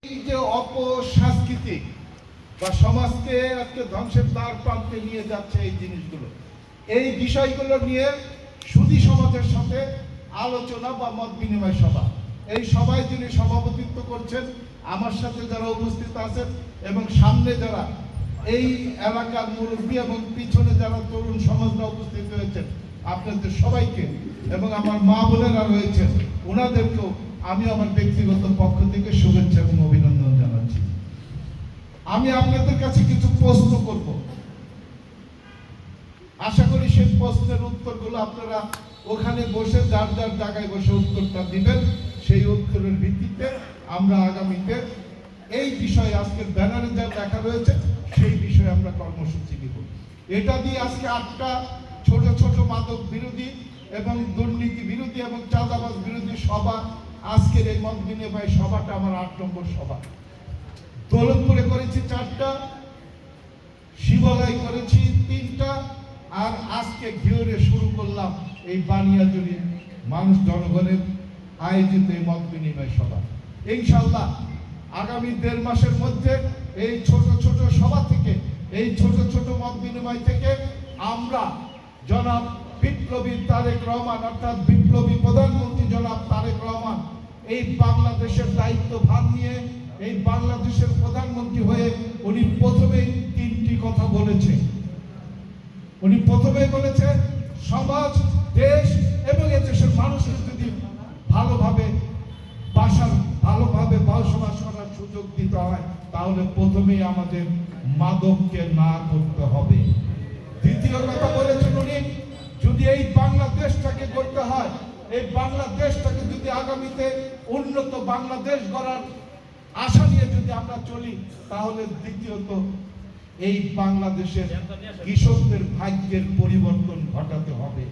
এই যে অপসাংস্কৃতিক বা সমাজকে আজকে ধ্বংসের দ্বার প্রান্তে নিয়ে যাচ্ছে এই জিনিসগুলো, এই বিষয়গুলো নিয়ে সুধী সমাজের সাথে আলোচনা বা মত বিনিময় সভা, এই সভায় যিনি সভাপতিত্ব করছেন, আমার সাথে যারা উপস্থিত আছেন এবং সামনে যারা এই এলাকার মুরব্বী এবং পিছনে যারা তরুণ সমাজরা উপস্থিত হয়েছেন, আপনাদের সবাইকে এবং আমার মা বোনেরা রয়েছেন ওনাদেরকেও আমি আমার ব্যক্তিগত পক্ষ থেকে শুভেচ্ছা এবং অভিনন্দন জানাচ্ছি। আমি আপনাদের কাছে কিছু প্রশ্ন করব, আশা করি সেই প্রশ্নের উত্তরগুলো আপনারা ওখানে বসে যার যার জায়গায় বসে উত্তরটা দিবেন। সেই উত্তরের ভিত্তিতে আমরা আগামীতে এই বিষয়ে আজকের ব্যানারে যা লেখা রয়েছে সেই বিষয়ে আমরা কর্মসূচি নিব। এটা দিয়ে আজকে 8টা ছোট ছোট মাদক বিরোধী এবং দুর্নীতি বিরোধী এবং চাঁদাবাজ বিরোধী সভা, আজকের এই মত বিনিময় সভাটা আমার 8 নম্বর সভা। দৌলতপুরে করেছি 4টা, শিবালয় করেছি 3টা, আর আজকে ঘিওরে শুরু করলাম এই বানিয়াজুরি মানুষ জনগণের আয়োজিত এই মত বিনিময় সভা। ইনশাআল্লাহ আগামী 1.5 মাসের মধ্যে এই ছোট ছোট সভা থেকে, এই ছোট ছোট মত বিনিময় থেকে আমরা জনাব বিপ্লবী তারেক রহমান, অর্থাৎ বিপ্লবী প্রধানমন্ত্রী জনাব তারেক রহমান এই বাংলাদেশের দায়িত্বভার নিয়ে এই বাংলাদেশের প্রধানমন্ত্রী হয়ে উনি প্রথমেই 3টি কথা বলেছে। উনি প্রথমেই বলেছে সমাজ, দেশ এবং এই দেশের মানুষকে যদি ভালোভাবে বসবাস করার সুযোগ দিতে হয় তাহলে প্রথমেই আমাদের মাদককে না করতে হবে। দ্বিতীয় কথা বলেছেন উনি, যদি এই বাংলাদেশটাকে করতে হয়, এই বাংলাদেশটাকে যদি আগামীতে উন্নত বাংলাদেশ গড়ার আশা নিয়ে যদি আমরা চলি, তাহলে দ্বিতীয়ত এই বাংলাদেশের কৃষকদের ভাগ্যের পরিবর্তন ঘটাতে হবে।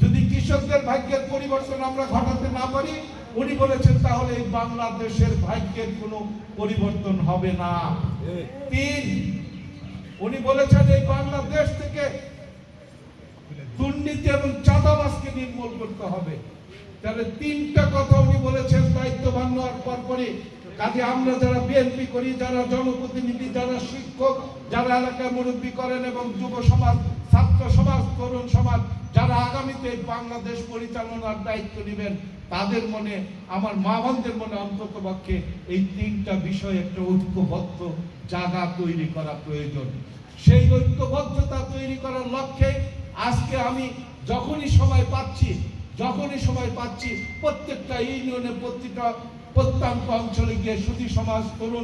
যদি কৃষকদের ভাগ্যের পরিবর্তন আমরা ঘটাতে না পারি, উনি বলেছেন, তাহলে এই বাংলাদেশের ভাগ্যের কোনো পরিবর্তন হবে না। 3, উনি বলেছেন এই বাংলাদেশ থেকে দুর্নীতি এবং চাঁদাবাজকে নির্মূল করতে হবে। তাহলে 3টা কথা উনি বলেছেন দায়িত্বভার নেওয়ার পরপরই। কাজে আমরা যারা বিএনপি করি, যারা জনপ্রতিনিধি, যারা শিক্ষক, যারা এলাকায় মুরব্বী করেন এবং যুব সমাজ, ছাত্র সমাজ, তরুণ সমাজ, যারা আগামীতে বাংলাদেশ পরিচালনার দায়িত্ব নেবেন, তাদের মনে, আমার মা বোনদের মনে অন্ততপক্ষে এই 3টা বিষয়ে একটা ঐক্যবদ্ধ জায়গা তৈরি করা প্রয়োজন। সেই ঐক্যবদ্ধতা তৈরি করার লক্ষ্যে আজকে আমি যখনই সময় পাচ্ছি প্রত্যেকটা ইউনিয়নে, প্রত্যেকটা প্রত্যন্ত অঞ্চলে গিয়ে সুধী সমাজ, তরুণ